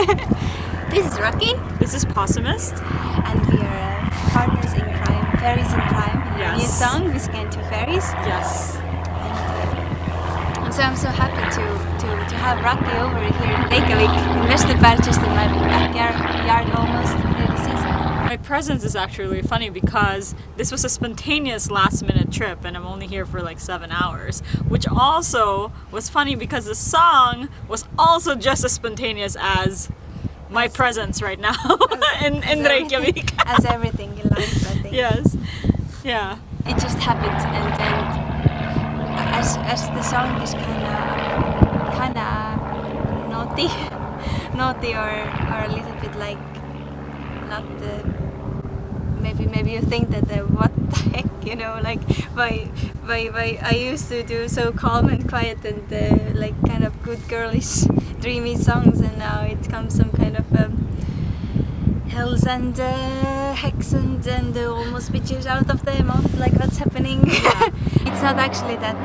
This is Racqui. This is Possimiste. And we are partners in crime, fairies in crime. Yes. New song, Whisky and Fairies. Yes. And so I'm so happy to have Racqui over here in Reykjavík, in Vesturbær, just in my backyard almost. My presence is actually really funny because this was a spontaneous last-minute trip and I'm only here for like 7 hours, which also was funny because the song was also just as spontaneous as my presence right now in Reykjavík. As everything in life, I think. Yes. Yeah. It just happened, and as the song is kinda naughty or a little bit like not maybe you think that what the heck, you know, like why I used to do so calm and quiet and like kind of good girlish dreamy songs, and now it comes some kind of hells and hex and almost bitches out of the mouth, like what's happening. Yeah. It's not actually that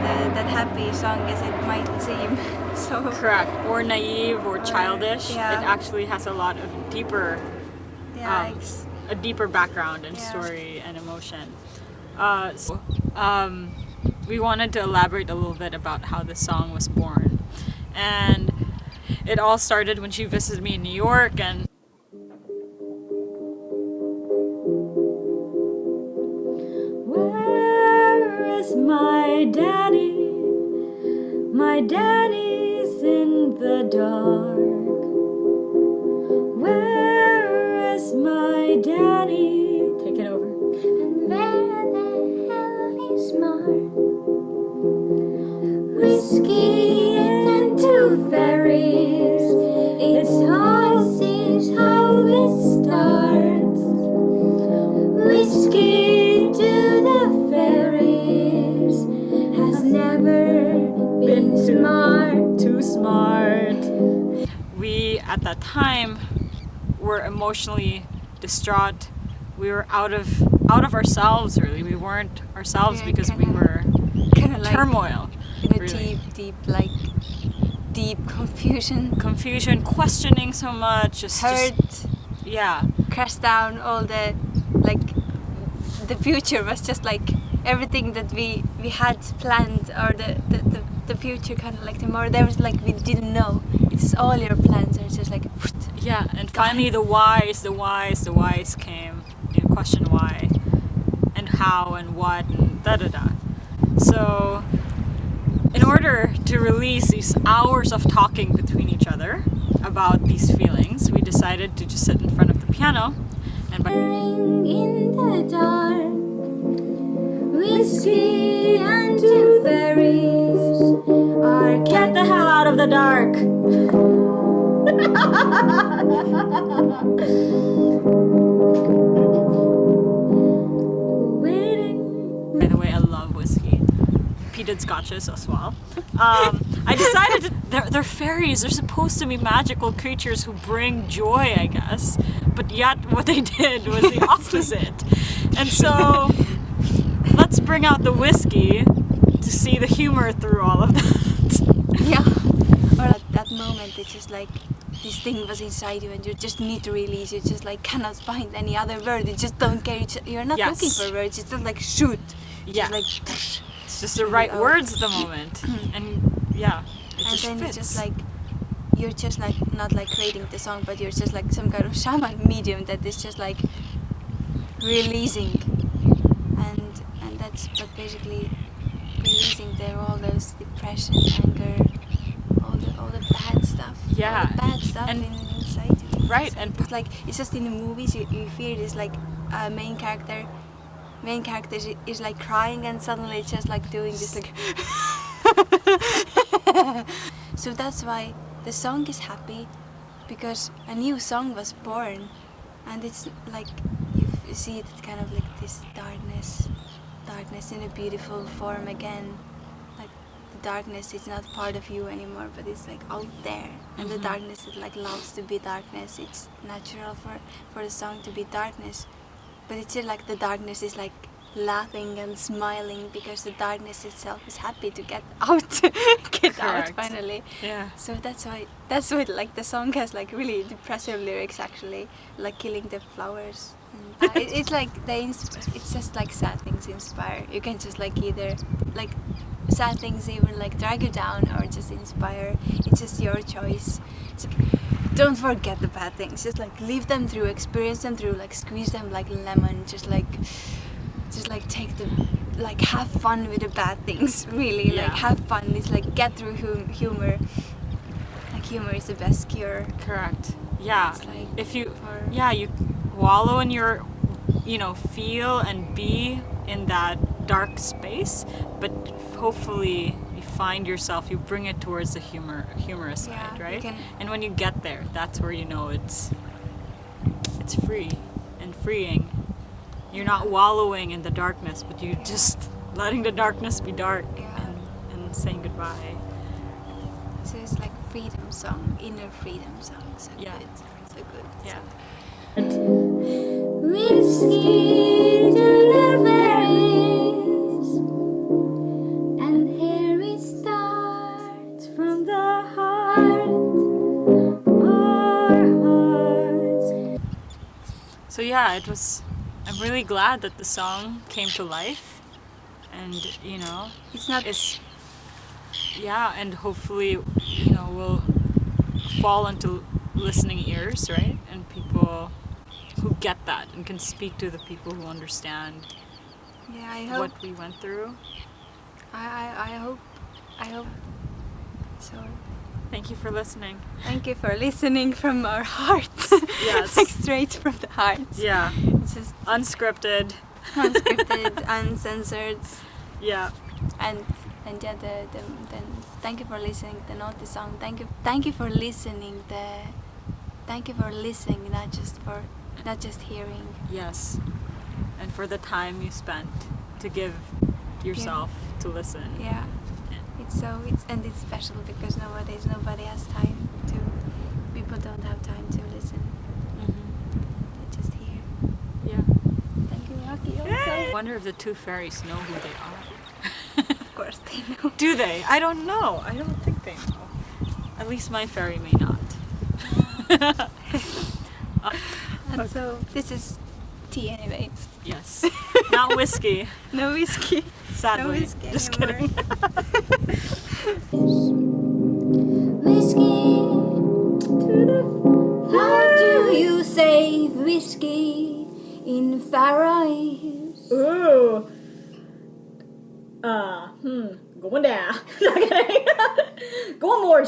happy song as it might seem. So Correct. Or naive or childish. Yeah. It actually has a lot of deeper a deeper background and story and emotion. We wanted to elaborate a little bit about how the song was born. And it all started when she visited me in New York, and where is my daddy? My daddy's in the dark. Where is my daddy? Take it over. And where the hell is my Whisky and two fairies? It's how it starts. Whisky to the fairies has never been Too smart. We at that time were emotionally distraught. We were out of ourselves, really. We weren't ourselves because we were kinda like turmoil. in a really. deep confusion, Questioning so much, just yeah. crashed down. All the the future was just like everything that we had planned, or the future kind of like tomorrow. There was like we didn't know. It's all your plans are just like yeah. And finally, the whys came. You question why, and how, and what, and da da da. So, in order to release these hours of talking between each other about these feelings, we decided to just sit in front of the piano and in the dark, Whisky and two fairies are get the hell out of the dark. Waiting. By the way, I love whiskey. Peated scotches as well. I decided they're fairies. They're supposed to be magical creatures who bring joy, I guess. But yet, what they did was the opposite. And so, let's bring out the whiskey to see the humor through all of that. Yeah. Or at that moment, it's just like this thing was inside you, and you just need to release. You just like cannot find any other word. You just don't care. You're not looking for words. It's just like shoot. Yeah. Just like. It's just the right words at the moment, and yeah, it And just then fits. it's just like you're just like not like creating the song, but you're just like some kind of shaman medium that is just like releasing, and that's but basically releasing all those depression, anger, all the bad stuff. Yeah. All the bad stuff And- inside you. right, and It's like it's just in the movies you feel this like main character is like crying, and suddenly it's just like doing this like so that's why the song is happy, because a new song was born, and it's like you see it kind of like this darkness in a beautiful form again. Like the darkness is not part of you anymore, but it's like out there, and the darkness it like loves to be darkness. It's natural for the song to be darkness, but it's still like the darkness is like laughing and smiling because the darkness itself is happy to get out, get out Correct. finally. Yeah. So that's why like the song has like really depressive lyrics actually, like killing the flowers. And, it's like it's just like sad things inspire. You can just like either like sad things even like drag you down or just inspire. It's just your choice. It's like, don't forget the bad things. Just like live them through, experience them through, like squeeze them like lemon. Just like take the like have fun with the bad things. Really, Yeah. like have fun. It's like get through humor. Like humor is the best cure. Correct. Yeah. It's like If you, for- yeah, you wallow in your, feel and be in that dark space, but hopefully you find yourself, you bring it towards the humorous Yeah, side, you right? can- And when you get there, that's where you know it's free and freeing. You're not wallowing in the darkness, but you just letting the darkness be dark Yeah. and saying goodbye. So it's like freedom song, inner freedom song. So Yeah. good, so good. Yeah. Whisky to the fairies, and here it starts from the heart, our hearts. So yeah, I'm really glad that the song came to life, and It's not. and hopefully will fall into listening ears, right? And people who get that and can speak to the people who understand Yeah, I hope. what we went through. I hope. So Thank you for listening. thank you for listening from our hearts. Yes. Like straight from the hearts. Yeah, It's just unscripted. unscripted, uncensored, Yeah. and yeah, the thank you for listening. The naughty song. Thank you for listening. Thank you for listening, not just hearing. Yes. And for the time you spent to give yourself to listen. Yeah, it's special because nobody has time to. People don't have time to listen. Mhm. They just hear. Yeah. Thank you, Racqui. I wonder if the two fairies know who they are. Of course they know. Do they? I don't know. I don't think they know. At least my fairy may not. And so this is tea anyway. Yes. Not whiskey. No whiskey. Sadly. No whiskey Just anymore. kidding. Whiskey to the How do you say whiskey in Fairies? Ooh. Going down. Going more,